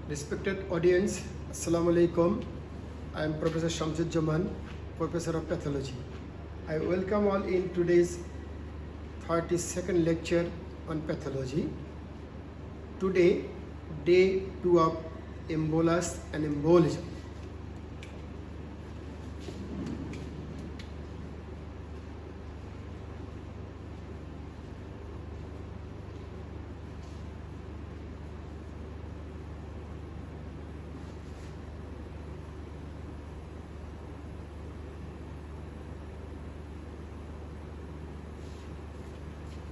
Respected audience, Assalamu alaikum. I am Professor Shamsud-Jaman, Professor of Pathology. I welcome all in today's 32nd lecture on pathology. Today, day 2 of embolus and embolism.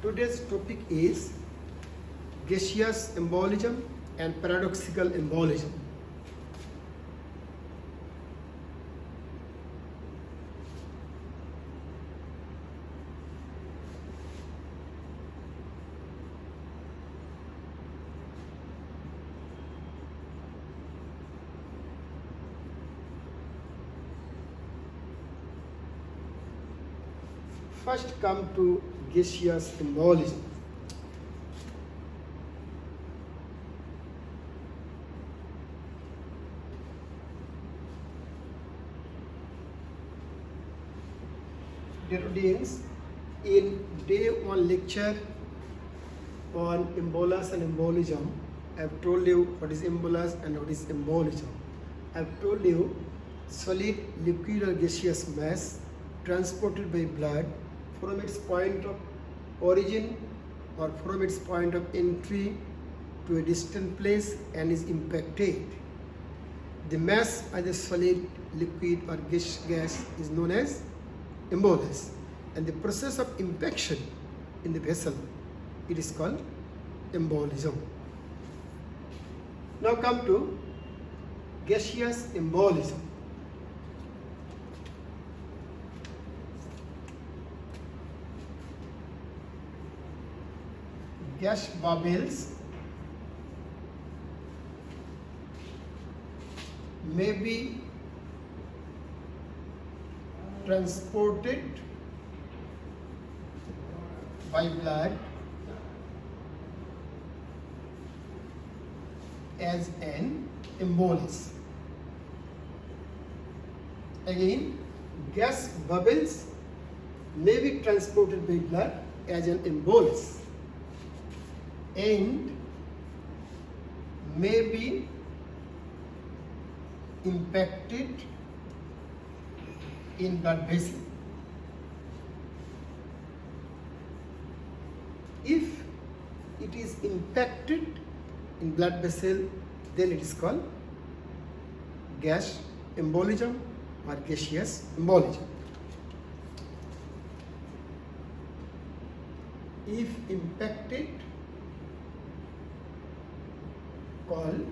Today's topic is gaseous embolism and paradoxical embolism. First come to gaseous embolism. Dear audience, in day 1 lecture on embolus and embolism, I have told you what is embolus and what is embolism. I have told you solid, liquid or gaseous mass transported by blood from its point of origin or from its point of entry to a distant place and is impacted. The mass, either solid, liquid or gas is known as embolus, and the process of impaction in the vessel, it is called embolism. Now come to gaseous embolism. Gas bubbles may be transported by blood as an embolus. Again, gas bubbles may be transported by blood as an embolus and may be impacted in blood vessel. If it is impacted in blood vessel, then it is called gas embolism or gaseous embolism. If impacted, called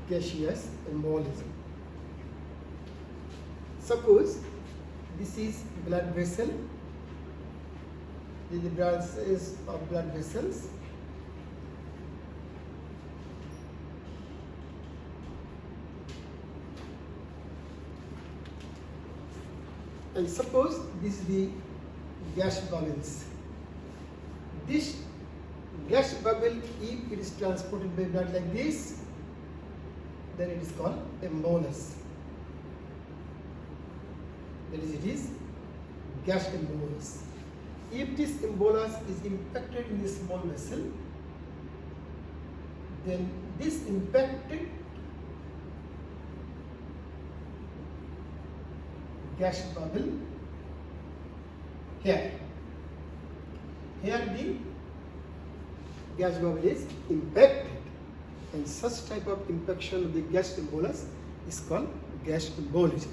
gaseous embolism. Suppose this is blood vessel. This is the branches of blood vessels. And suppose this is the gas bubbles. This gas bubble, if it is transported by blood like this, then it is called embolus. That is, it is gas embolus. If this embolus is impacted in a small vessel, then this impacted gas bubble here. Here the gas bubble is impacted, and such type of impaction of the gas embolus is called gas embolism.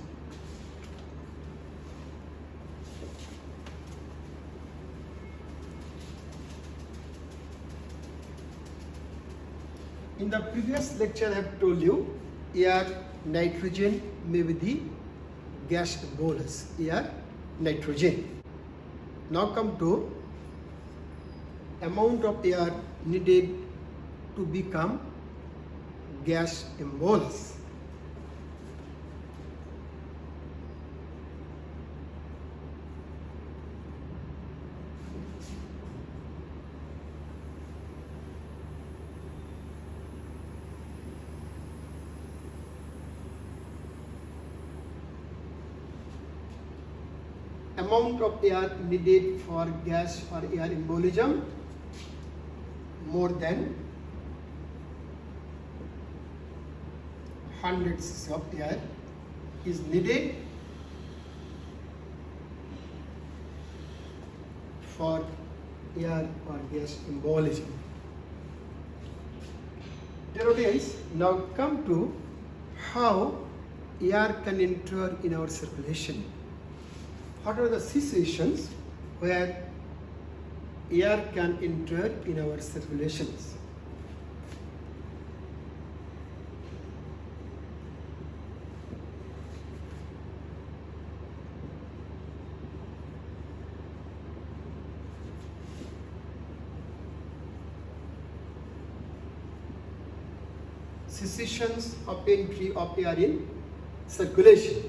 In the previous lecture, I have told you air, nitrogen may be the gas embolus, air, nitrogen. Now come to amount of air needed to become gas embolus. amount of air needed for gas or air embolism more than 100 cc of air is needed for air or gas embolism. Dear audience, now come to how air can enter in our circulation. What are the situations where air can enter in our circulations? Situations of entry of air in circulation.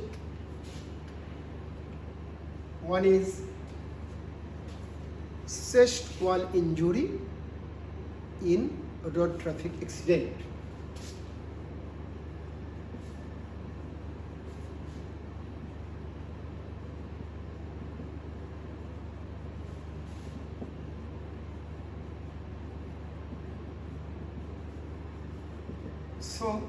One is chest wall injury in road traffic accident. So,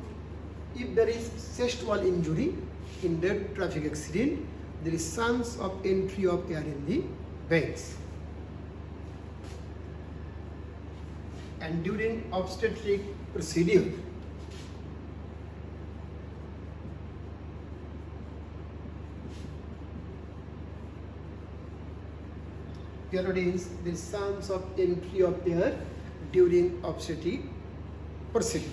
if there is chest wall injury in road traffic accident, there is chance of entry of air in the veins. And during obstetric procedure, there is chance of entry of air during obstetric procedure.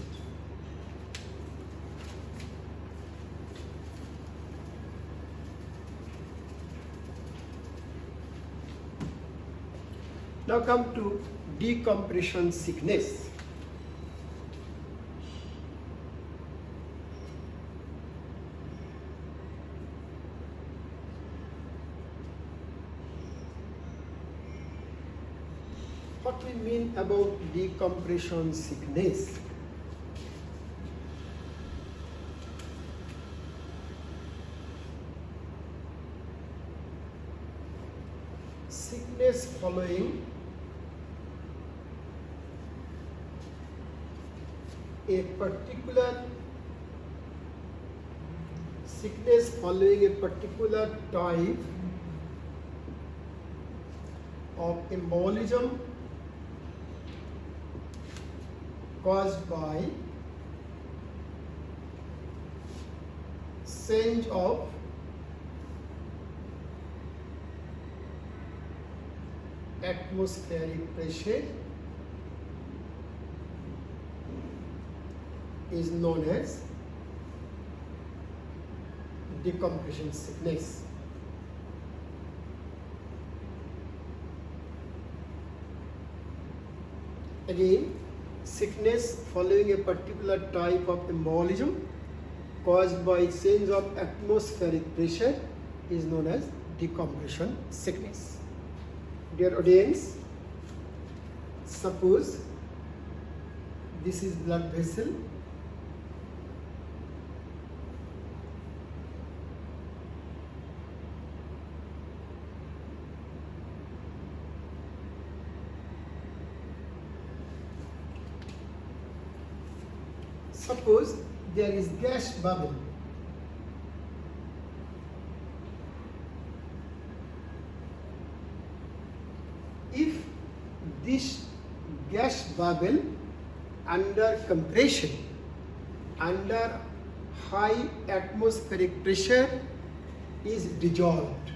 Now come to decompression sickness. What we mean about decompression sickness? Sickness following a particular type of embolism caused by change of atmospheric pressure is known as decompression sickness. Again, sickness following a particular type of embolism caused by change of atmospheric pressure is known as decompression sickness. Dear audience, suppose this is blood vessel. Suppose there is gas bubble. If this gas bubble under compression, under high atmospheric pressure is dissolved,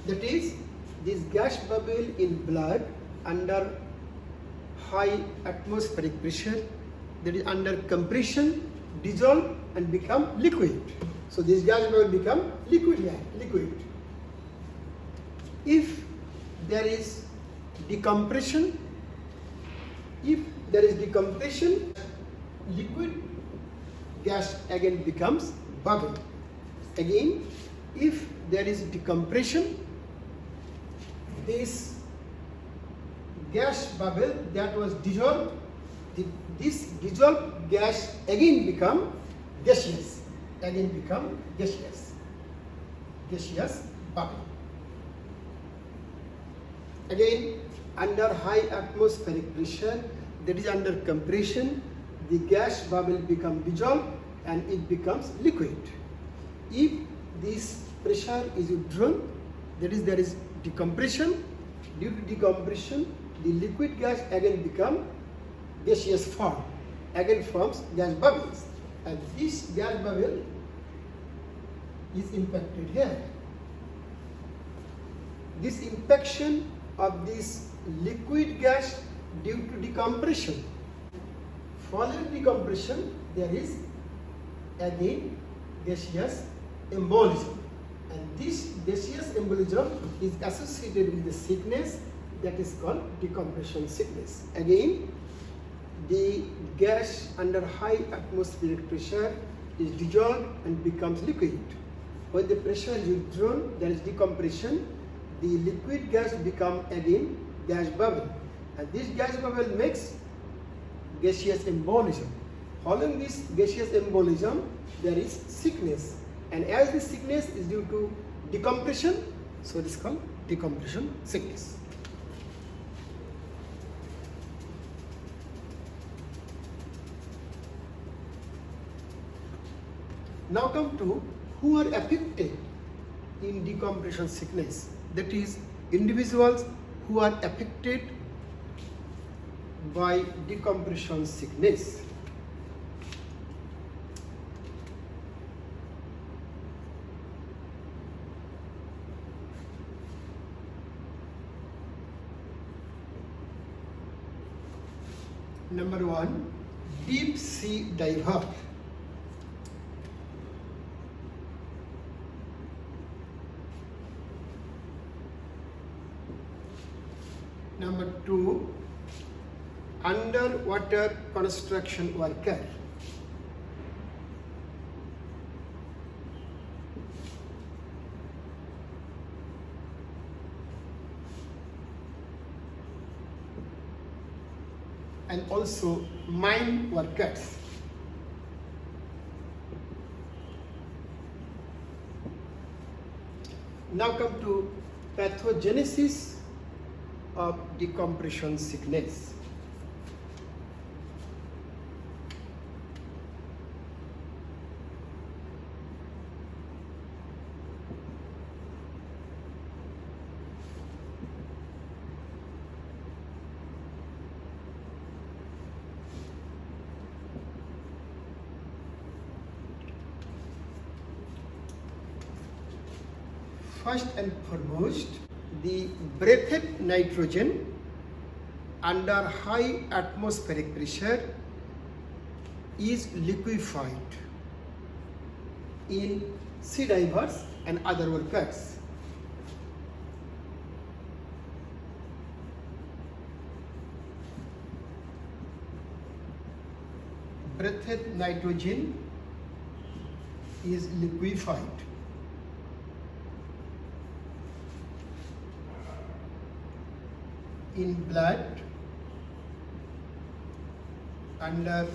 that is, this gas bubble in blood under high atmospheric pressure, that is under compression, dissolve and become liquid. So this gas bubble become liquid. If there is decompression, liquid gas again becomes bubble. Again, if there is decompression, this gas bubble that was dissolved, this dissolved gas again become gaseous. gaseous bubble. Again, under high atmospheric pressure, that is under compression, the gas bubble becomes dissolved and it becomes liquid. If this pressure is withdrawn, that is there is decompression. Due to decompression, the liquid gas again become gaseous form, again forms gas bubbles, and this gas bubble is impacted here. This impaction of this liquid gas due to decompression. Following decompression, there is again gaseous embolism, and this gaseous embolism is associated with the sickness that is called decompression sickness. Again, the gas under high atmospheric pressure is dissolved and becomes liquid. When the pressure is withdrawn, there is decompression. The liquid gas become again gas bubble, and this gas bubble makes gaseous embolism. Following this gaseous embolism, there is sickness, and as the sickness is due to decompression, so it is called decompression sickness. Now come to who are affected in decompression sickness. That is, individuals who are affected by decompression sickness. Number one, deep sea diver. Number two, underwater construction worker. And also mine workers. Now come to pathogenesis of decompression sickness. First and foremost, the breathed nitrogen under high atmospheric pressure is liquefied in sea divers and other workers. Breathed nitrogen is liquefied in blood under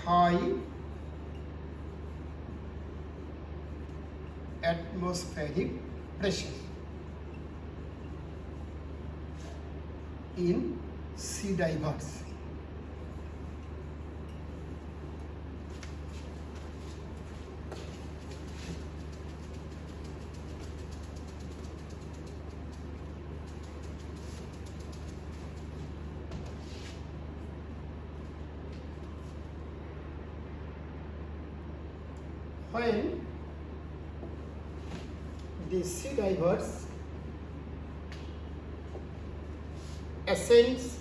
high atmospheric pressure in sea divers. When the sea divers ascends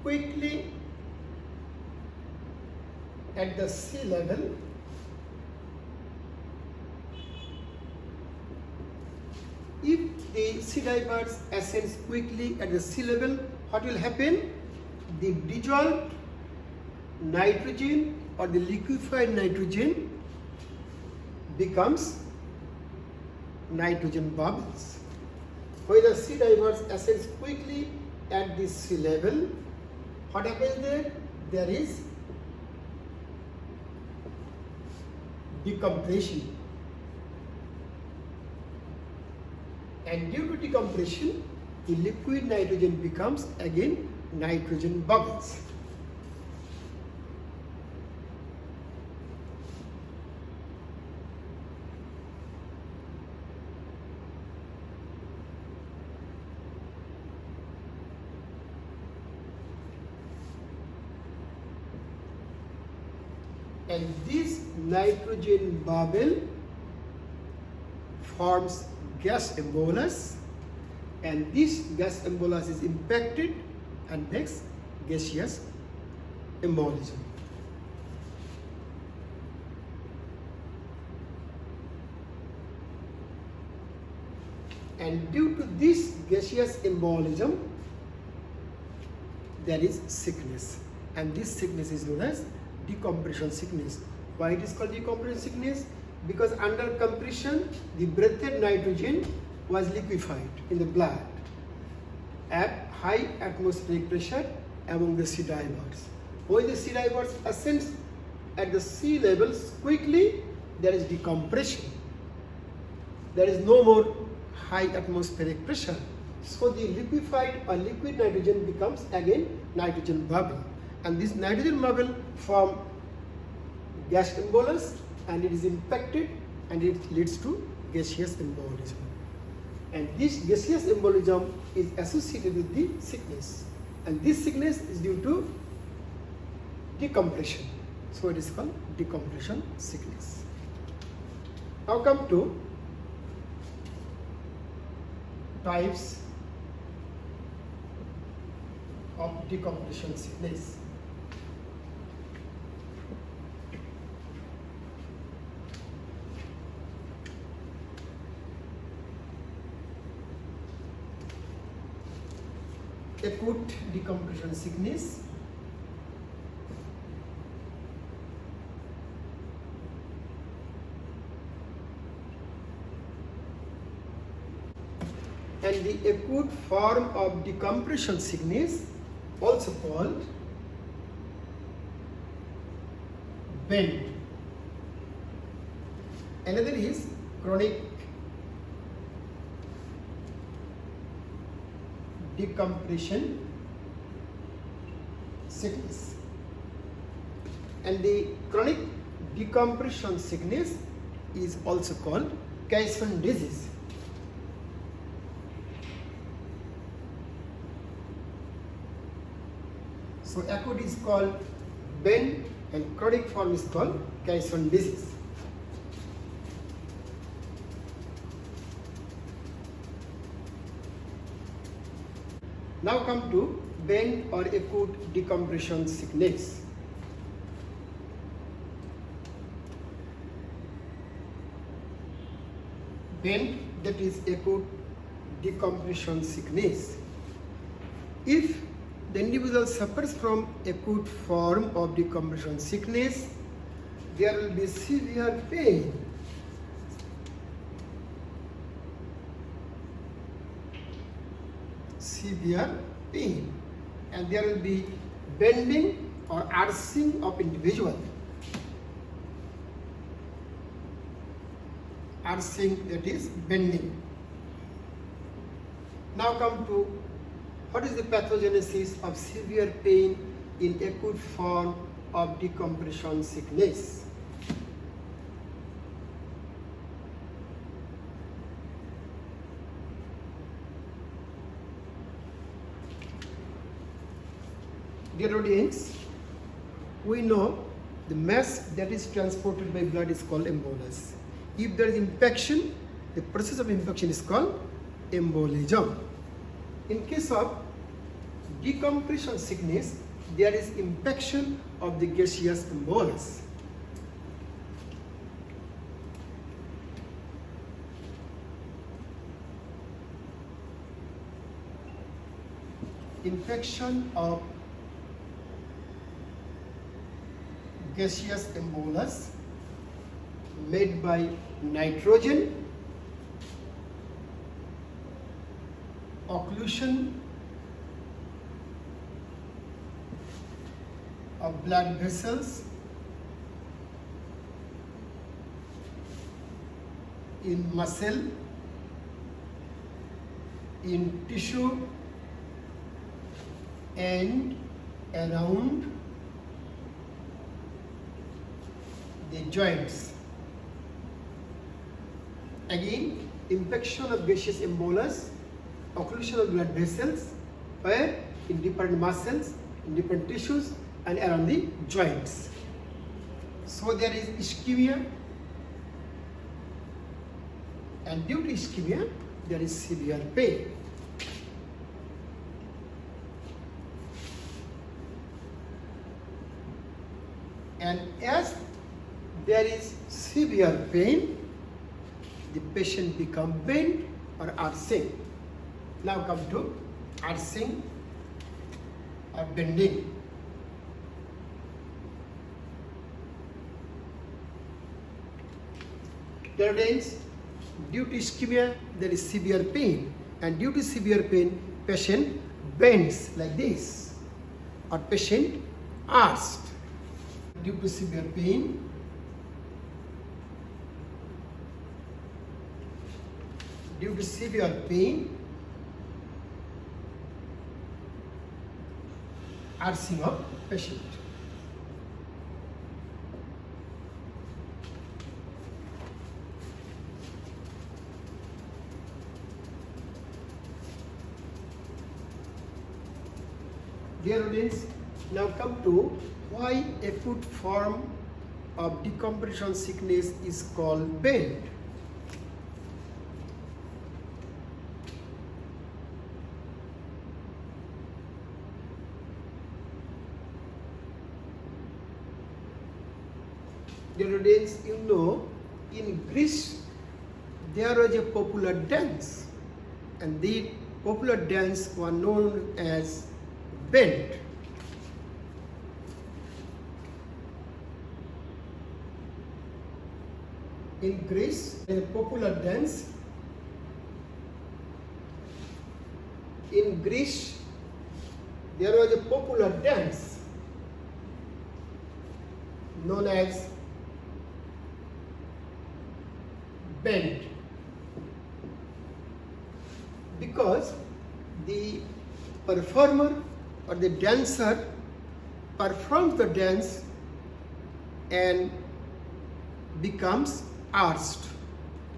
quickly at the sea level, if the sea divers ascends quickly at the sea level, what will happen? The dissolved nitrogen or the liquefied nitrogen becomes nitrogen bubbles. When the sea divers ascends quickly at the sea level, what happens there? There is decompression. And due to decompression, the liquid nitrogen becomes again nitrogen bubbles. And this nitrogen bubble forms gas embolus, and this gas embolus is impacted and makes gaseous embolism. And due to this gaseous embolism, there is sickness, and this sickness is known as decompression sickness. Why it is called decompression sickness? Because under compression, the breathed nitrogen was liquefied in the blood at high atmospheric pressure among the sea divers. When the sea divers ascend at the sea levels quickly, there is decompression. There is no more high atmospheric pressure. So the liquefied or liquid nitrogen becomes again nitrogen bubble. And this nitrogen bubble form gas embolus, and it is impacted and it leads to gaseous embolism. And this gaseous embolism is associated with the sickness. And this sickness is due to decompression. So it is called decompression sickness. Now come to types of decompression sickness. Acute decompression sickness, and the acute form of decompression sickness, also called bend. Another is chronic decompression sickness. And the chronic decompression sickness is also called Caisson disease. So acute is called bend and chronic form is called Caisson disease. Now come to bend or acute decompression sickness. Bend, that is acute decompression sickness. If the individual suffers from acute form of decompression sickness, there will be severe pain. Severe pain, and there will be bending or arching of individual. Arching, that is bending. Now come to what is the pathogenesis of severe pain in acute form of decompression sickness. Dear audience, we know the mass that is transported by blood is called embolus. If there is infection, the process of infection is called embolism. In case of decompression sickness, there is infection of the gaseous embolus. Infection of gaseous embolus made by nitrogen, occlusion of blood vessels, in muscle, in tissue, and around the joints. Again, infection of gaseous embolus, occlusion of blood vessels, where in different muscles, in different tissues, and around the joints. So there is ischemia, and due to ischemia, there is severe pain. And as there is severe pain, the patient become bent or arsing. Now come to arsing or bending. There is, due to ischemia, there is severe pain, and due to severe pain, patient bends like this, or patient arsed. Due to severe pain, arsing of patient. Dear audience, now come to why acute form of decompression sickness is called bend. Dear audience, you know, in Greece there was a popular dance, and the popular dance was known as bend. In Greece, a popular dance. In Greece, there was a popular dance known as bend, because the performer or the dancer performs the dance and becomes arsed.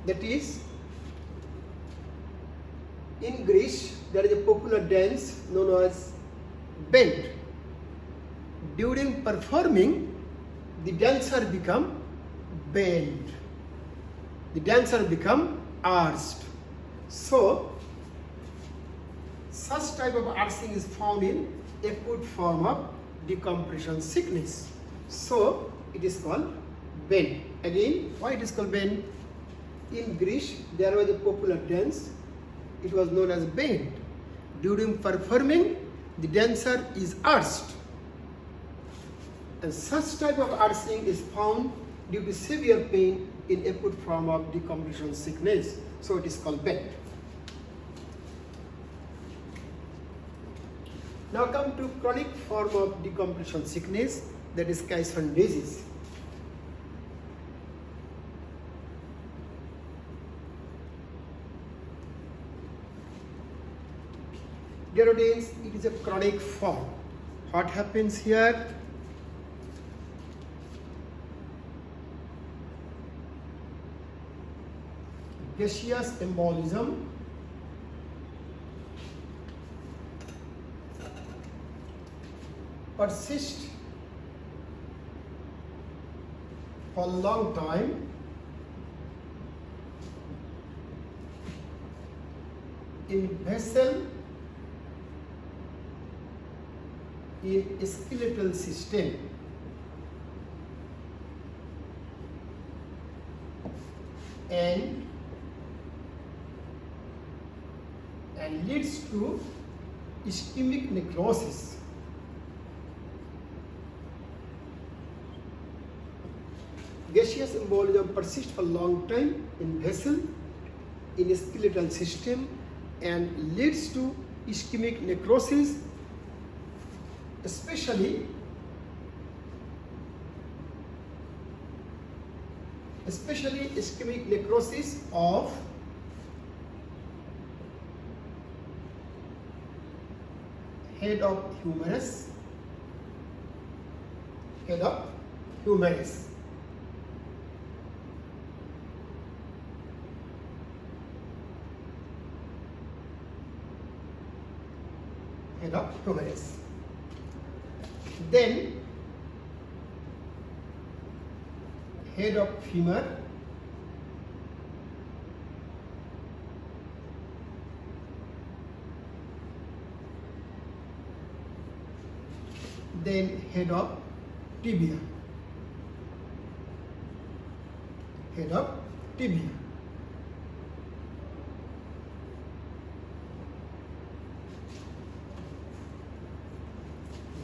That is, in Greece there is a popular dance known as bend. During performing, the dancer become bent. The dancer become arsed. So such type of arsing is found in acute form of decompression sickness. So it is called bend. Again, why it is called bend? In Greece there was a popular dance. It was known as bend. During performing, the dancer is arsed. And such type of arsing is found due to severe pain in acute form of decompression sickness. So it is called bend. Now come to chronic form of decompression sickness, that is Caisson disease. Dear audience, it is a chronic form. What happens here? Gaseous embolism persists for a long time in vessel, in skeletal system, and leads to ischemic necrosis. Gaseous embolism persists for a long time in vessel, in skeletal system, and leads to ischemic necrosis, especially especially ischemic necrosis of head of humerus, head of humerus. Head of humerus. Then head of femur, then head of tibia, head of tibia.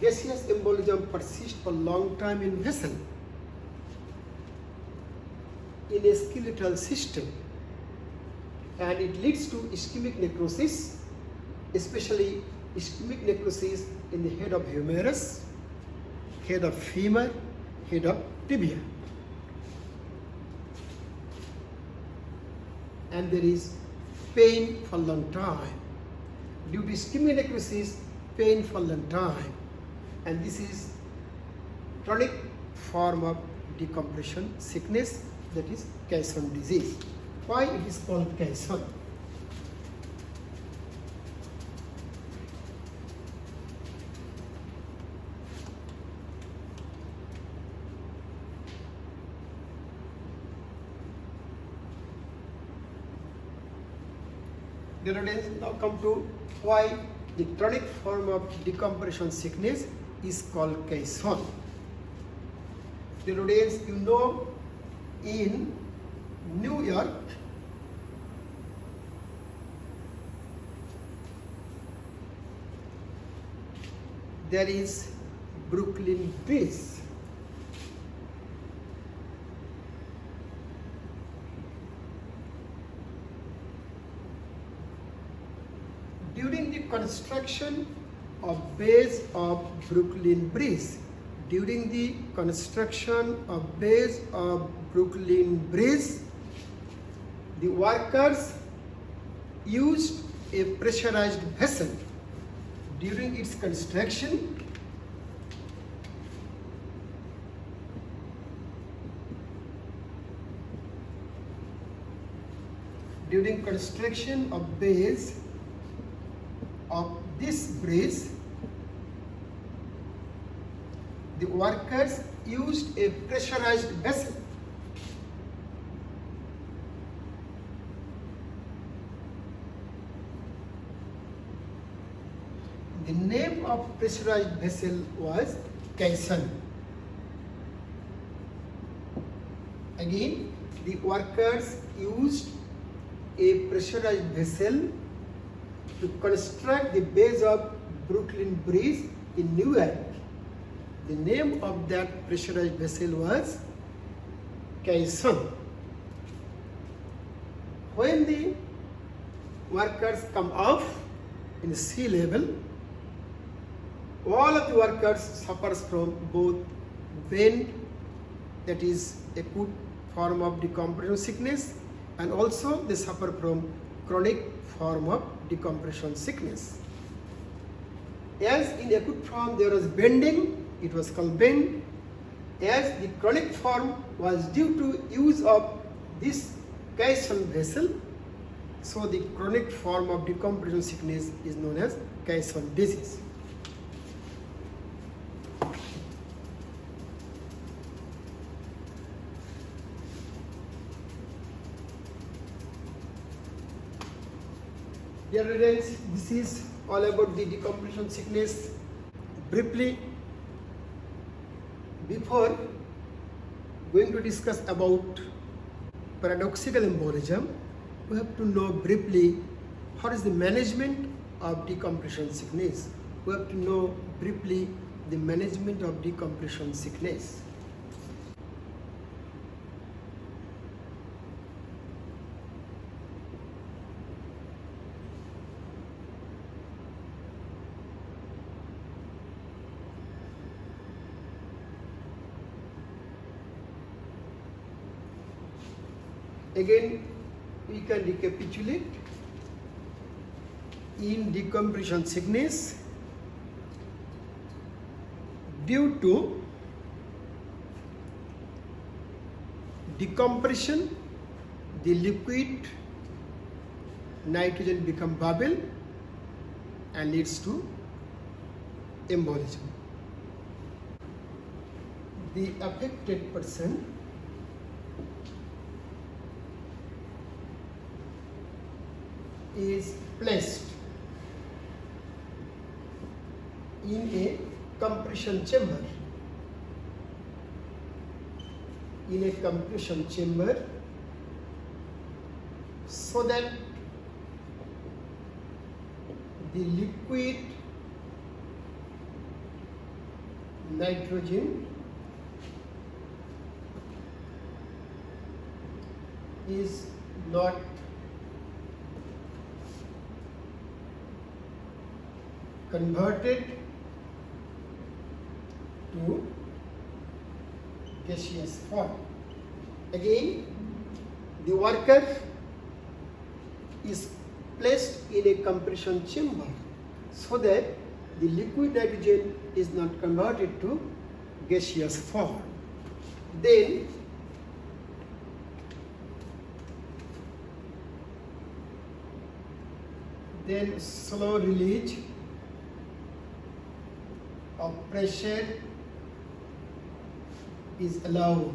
Gaseous embolism persists for long time in vessel, in a skeletal system, and it leads to ischemic necrosis, especially ischemic necrosis in the head of humerus, head of femur, head of tibia. And there is pain for long time. Due to ischemic necrosis, pain for long time. And this is chronic form of decompression sickness, that is Caisson disease. Why it is called Caisson? Now come to why the chronic form of decompression sickness is called Caisson. Nowadays, you know, in New York, there is Brooklyn Bridge. During the construction of base of Brooklyn Bridge, during the construction of base of Brooklyn Bridge, the workers used a pressurized vessel. During its construction, of base of this bridge, the workers used a pressurized vessel. The name of pressurized vessel was caisson. Again, the workers used a pressurized vessel to construct the base of Brooklyn Bridge in New York. The name of that pressurized vessel was caisson. When the workers come off in sea level, all of the workers suffers from both bend, that is acute form of decompression sickness, and also they suffer from chronic form of decompression sickness. As in acute form there was bending, it was called bend. As the chronic form was due to use of this caisson vessel, so the chronic form of decompression sickness is known as Caisson disease. Dear students, this is all about the decompression sickness. Briefly, before going to discuss about paradoxical embolism, we have to know briefly what is the management of decompression sickness. We have to know briefly the management of decompression sickness. again we can recapitulate. In decompression sickness, due to decompression, the liquid nitrogen become bubble and leads to embolism. The affected person is placed in a compression chamber. In a compression chamber, so that the liquid nitrogen is not converted to gaseous form. Again, the worker is placed in a compression chamber so that the liquid nitrogen is not converted to gaseous form. Then slow release of pressure is allowed.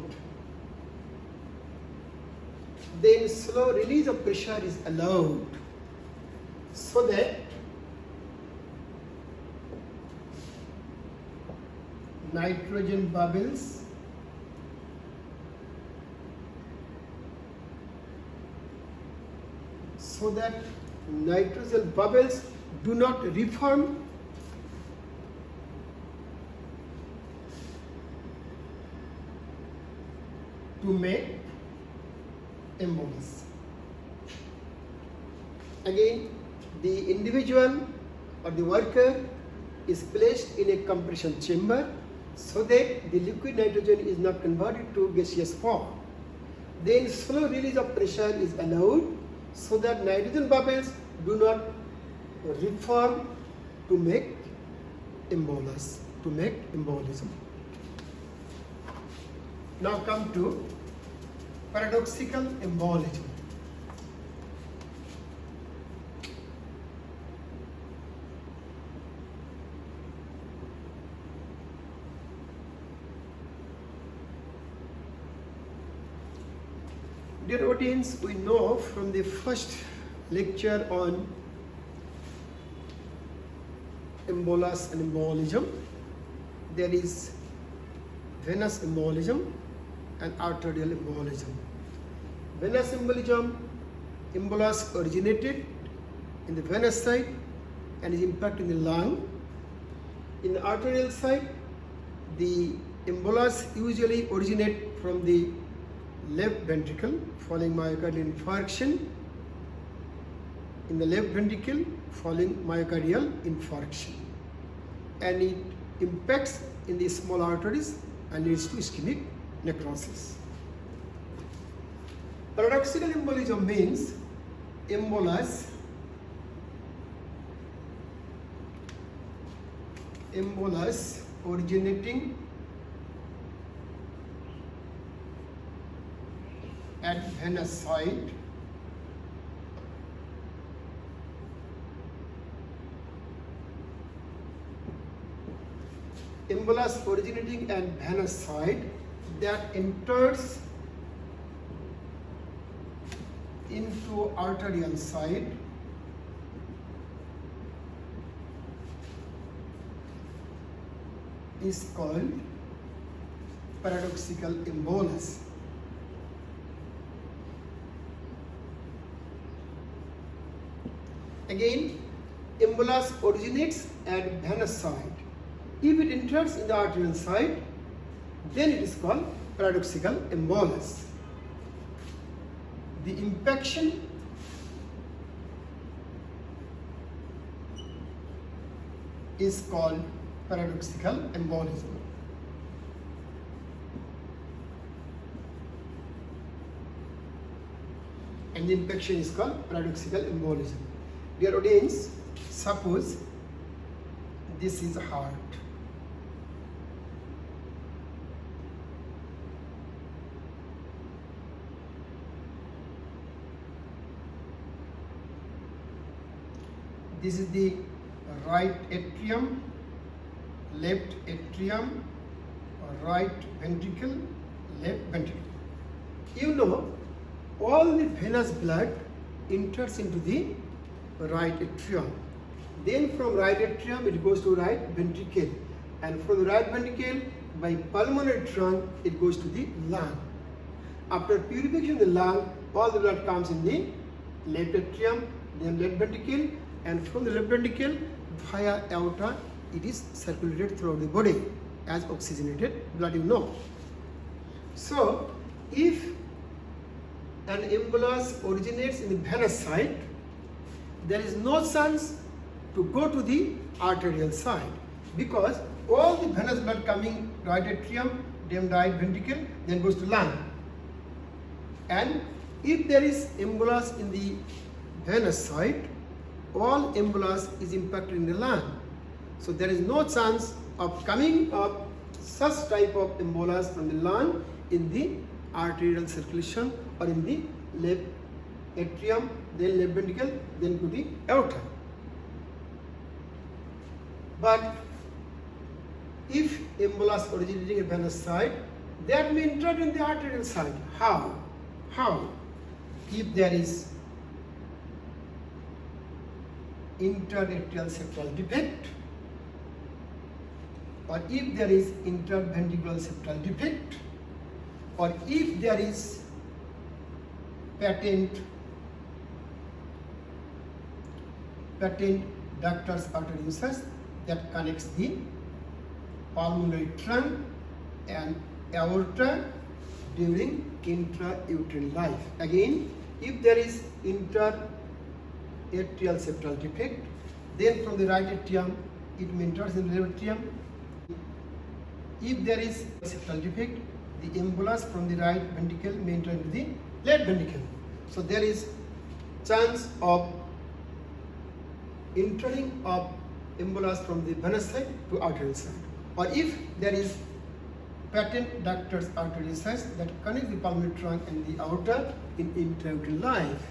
Then slow release of pressure is allowed so that nitrogen bubbles do not reform to make embolus. Again, the individual or the worker is placed in a compression chamber so that the liquid nitrogen is not converted to gaseous form. Then slow release of pressure is allowed so that nitrogen bubbles do not reform to make embolus, to make embolism. Now come to paradoxical embolism. Dear audience, we know from the first lecture on embolus and embolism, there is venous embolism and arterial embolism. Venous embolus originated in the venous side and is impacting the lung. In the arterial side, the embolus usually originate from the left ventricle following myocardial infarction, in the left ventricle following myocardial infarction, and it impacts in the small arteries and leads to ischemic necrosis. Paradoxical embolism means embolus originating at venous side that enters into arterial side is called paradoxical embolus. Again, embolus originates at venous side. If it enters in the arterial side, then it is called paradoxical embolus. The impaction is called paradoxical embolism. and the infection is called paradoxical embolism. Dear audience, suppose this is heart. This is the right atrium, left atrium, right ventricle, left ventricle. You know, all the venous blood enters into the right atrium. Then from right atrium it goes to right ventricle, and from the right ventricle by pulmonary trunk it goes to the lung. After purification of the lung, all the blood comes in the left atrium, then left ventricle, and from the left ventricle via aorta it is circulated throughout the body as oxygenated blood, you know. So if an embolus originates in the venous side, there is no chance to go to the arterial side, because all the venous blood coming right atrium, then right ventricle, then goes to lung. And if there is embolus in the venous side, all embolus is impacted in the lung. So there is no chance of coming up such type of embolus from the lung in the arterial circulation or in the left atrium, then left ventricle, then to the aorta. But if embolus originating in venous side, that may enter in the arterial side. How? If there is interatrial septal defect, or if there is interventricular septal defect, or if there is patent ductus arteriosus that connects the pulmonary trunk and aorta during intrauterine life. Again, if there is interatrial septal defect, then from the right atrium it may enter in the left atrium. If there is septal defect, the embolus from the right ventricle may enter into the left ventricle. So there is chance of entering of embolus from the venous side to arterial side. Or if there is patent ductus arteriosus that connects the pulmonary trunk and the aorta in intrauterine life,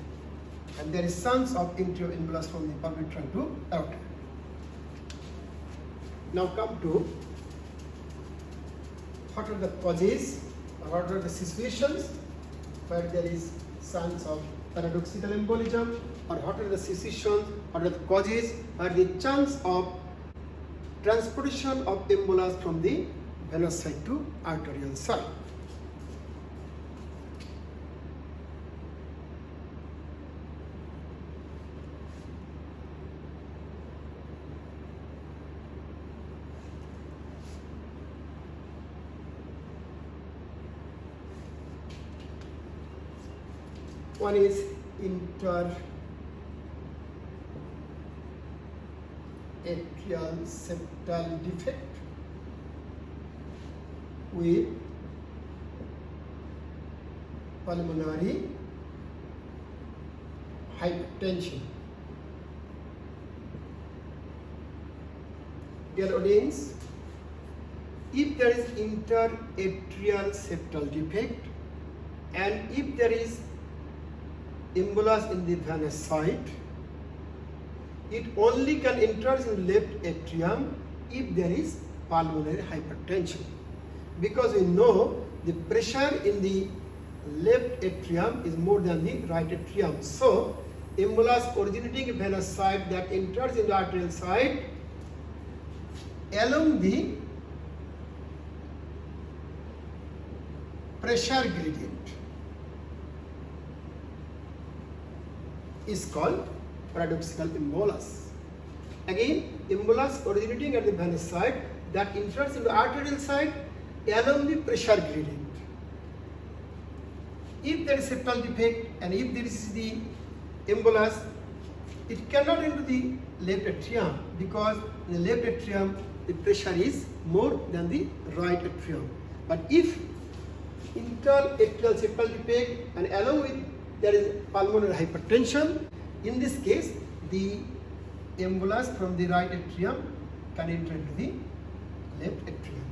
and there is chance of entry of embolus from the pulmonary trunk to aorta. Now come to what are the causes, or what are the situations where there is chance of paradoxical embolism, or what are the situations, what are the causes where the chance of transportation of embolus from the venous side to arterial side. One is interatrial septal defect with pulmonary hypertension. Dear audience, if there is interatrial septal defect and if there is embolus in the venous side, it only can enter in left atrium if there is pulmonary hypertension, because we know the pressure in the left atrium is more than the right atrium. So embolus originating in venous side that enters in the arterial side along the pressure gradient is called paradoxical embolus. Again, embolus originating at the venous side that enters into the arterial side along the pressure gradient. If there is septal defect and if there is the embolus, it cannot enter the left atrium, because in the left atrium the pressure is more than the right atrium. But if interatrial septal defect and along with there is pulmonary hypertension. In this case, the embolus from the right atrium can enter into the left atrium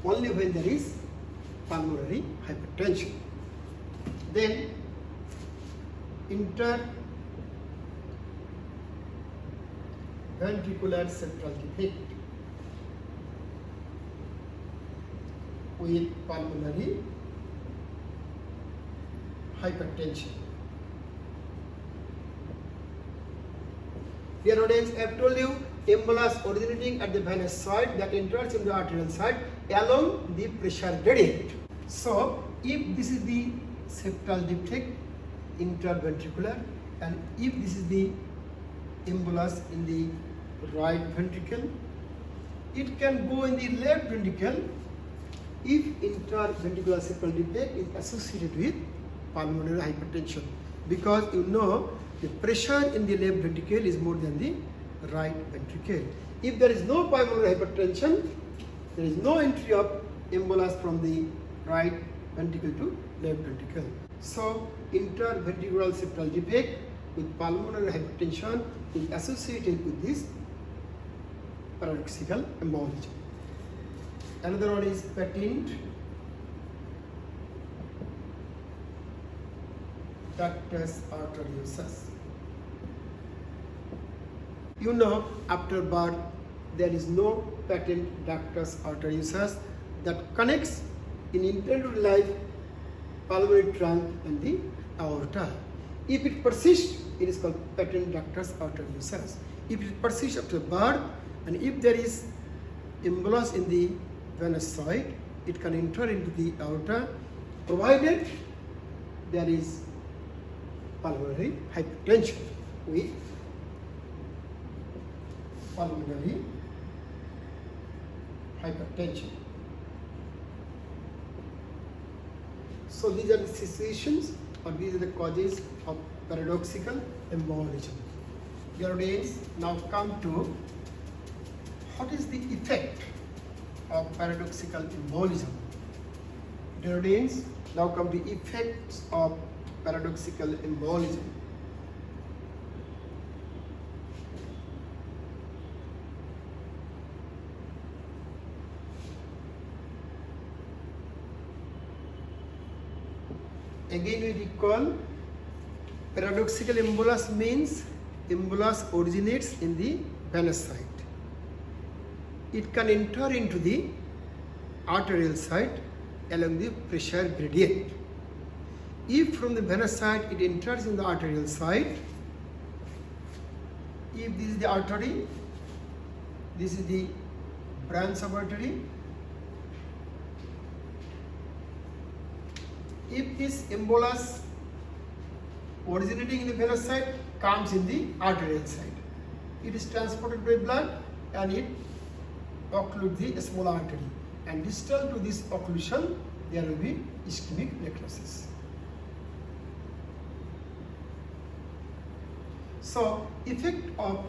only when there is pulmonary hypertension. Then interventricular septal defect with pulmonary hypertension. Dear audience, I have told you embolus originating at the venous side that enters in the arterial side along the pressure gradient. So, if this is the septal defect interventricular, and if this is the embolus in the right ventricle, it can go in the left ventricle if interventricular septal defect is associated with pulmonary hypertension, because you know the pressure in the left ventricle is more than the right ventricle. If there is no pulmonary hypertension, there is no entry of embolus from the right ventricle to left ventricle. So interventricular septal defect with pulmonary hypertension is associated with this paradoxical embolism. Another one is patent ductus arteriosus. You know, after birth there is no patent ductus arteriosus that connects in intrauterine life pulmonary trunk and the aorta. If it persists, it is called patent ductus arteriosus. If it persists after birth, and if there is embolus in the venous side, it can enter into the aorta, provided there is pulmonary hypertension with pulmonary hypertension. So these are the situations, or these are the causes of paradoxical embolism. Dear audience, now come to what is the effect of paradoxical embolism. Dear audience, now come to effects of paradoxical embolism. Again we recall, paradoxical embolus means embolus originates in the venous side. It can enter into the arterial side along the pressure gradient. If from the venous side it enters in the arterial side, if this is the artery, this is the branch of artery. If this embolus originating in the venous side comes in the arterial side, it is transported by blood and it occludes the small artery, and distal to this occlusion there will be ischemic necrosis. So effect of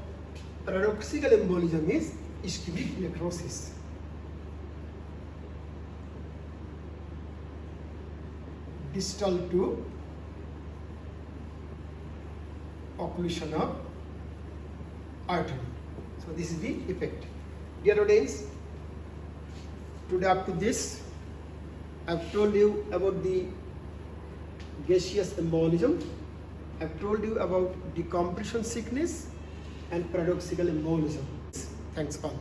paradoxical embolism is ischemic necrosis. Distal to occlusion of artery. So this is the effect. Dear audience, today up to this, I have told you about the gaseous embolism. I have told you about decompression sickness and paradoxical embolism. Thanks all.